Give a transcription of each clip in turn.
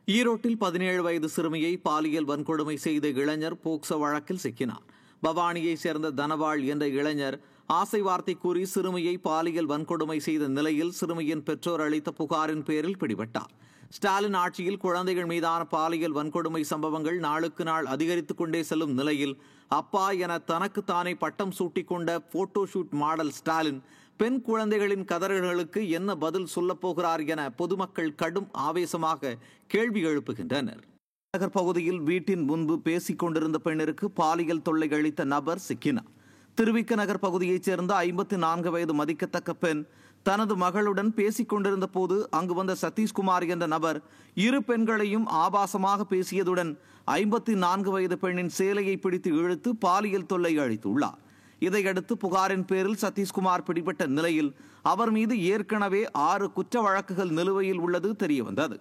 ஈரோட்டில் 17 வயது சிறுமியை பாலியல் வன்கொடுமை செய்த இளைஞர் போக்சோ வழக்கில் சிக்கினார். பவானியைச் சேர்ந்த தனபால் என்ற இளைஞர் ஆசை வார்த்தை கூறி சிறுமியை பாலியல் வன்கொடுமை செய்த நிலையில் சிறுமியின் பெற்றோர் அளித்த புகாரின் பேரில் பிடிபட்டார். ஸ்டாலின் ஆட்சியில் குழந்தைகள் மீதான பாலியல் வன்கொடுமை சம்பவங்கள் நாளுக்கு நாள் அதிகரித்துக் கொண்டே செல்லும் நிலையில் அப்பா என தனக்குத்தானே பட்டம் சூட்டிக் கொண்ட போட்டோ ஷூட் மாடல் ஸ்டாலின் பெண் குழந்தைகளின் கதறல்களுக்கு என்ன பதில் சொல்லப் போகிறார் என பொதுமக்கள் கடும் ஆவேசமாக கேள்வி எழுப்புகின்றனர். நகர் பகுதியில் வீட்டின் முன்பு பேசிக் கொண்டிருந்த பெண்ணிற்கு பாலியல் தொல்லை அளித்த நபர் சிக்கினார். திருவிக்க நகர் பகுதியைச் சேர்ந்த 54 வயது மதிக்கத்தக்க பெண் தனது மகளுடன் பேசிக் கொண்டிருந்த போது அங்கு வந்த சதீஷ்குமார் என்ற நபர் இரு பெண்களையும் ஆபாசமாக பேசியதுடன் 54 வயது பெண்ணின் சேலையை பிடித்து இழுத்து பாலியல் தொல்லை அளித்துள்ளார். இதையடுத்து புகாரின் பேரில் சதீஷ்குமார் பிடிபட்ட நிலையில் அவர் மீது ஏற்கனவே 6 குற்ற வழக்குகள் நிலுவையில் உள்ளது தெரியவந்தது.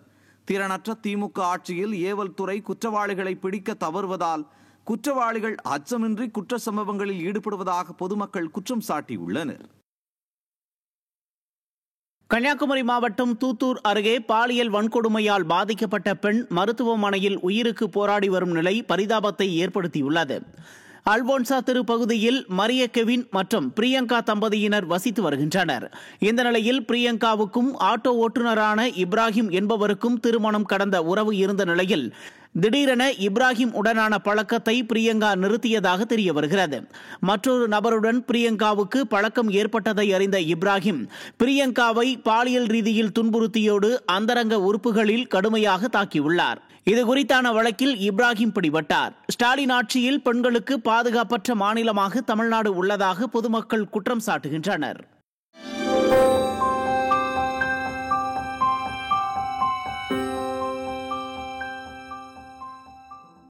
திறனற்ற திமுக ஆட்சியில் ஏவல் துறை குற்றவாளிகளை பிடிக்க தவறுவதால் குற்றவாளிகள் அச்சமின்றி குற்ற சம்பவங்களில் ஈடுபடுவதாக பொதுமக்கள் குற்றம் சாட்டியுள்ளனர். கன்னியாகுமரி மாவட்டம் தூத்தூர் அருகே பாலியல் வன்கொடுமையால் பாதிக்கப்பட்ட பெண் மருத்துவமனையில் உயிருக்கு போராடி வரும் நிலை பரிதாபத்தை ஏற்படுத்தியுள்ளது. அல்போன்சா தெரு பகுதியில் மரிய கெவின் மற்றும் பிரியங்கா தம்பதியினர் வசித்து வருகின்றனர். இந்த நிலையில் பிரியங்காவுக்கும் ஆட்டோ ஓட்டுநரான இப்ராஹிம் என்பவருக்கும் திருமணம் கடந்த உறவு இருந்த நிலையில் திடீரென இப்ராஹிம் உடனான பழக்கத்தை பிரியங்கா நிறுத்தியதாக தெரிய வருகிறது. மற்றொரு நபருடன் பிரியங்காவுக்கு பழக்கம் ஏற்பட்டதை அறிந்த இப்ராஹிம் பிரியங்காவை பாலியல் ரீதியில் துன்புறுத்தியோடு அந்தரங்க உறுப்புகளில் கடுமையாக தாக்கியுள்ளார். இது குறித்தான வழக்கில் இப்ராஹிம் பிடிபட்டார். ஸ்டாலின் ஆட்சியில் பெண்களுக்கு பாதுகாப்பற்ற மாநிலமாக தமிழ்நாடு உள்ளதாக பொதுமக்கள் குற்றம் சாட்டுகின்றனர்.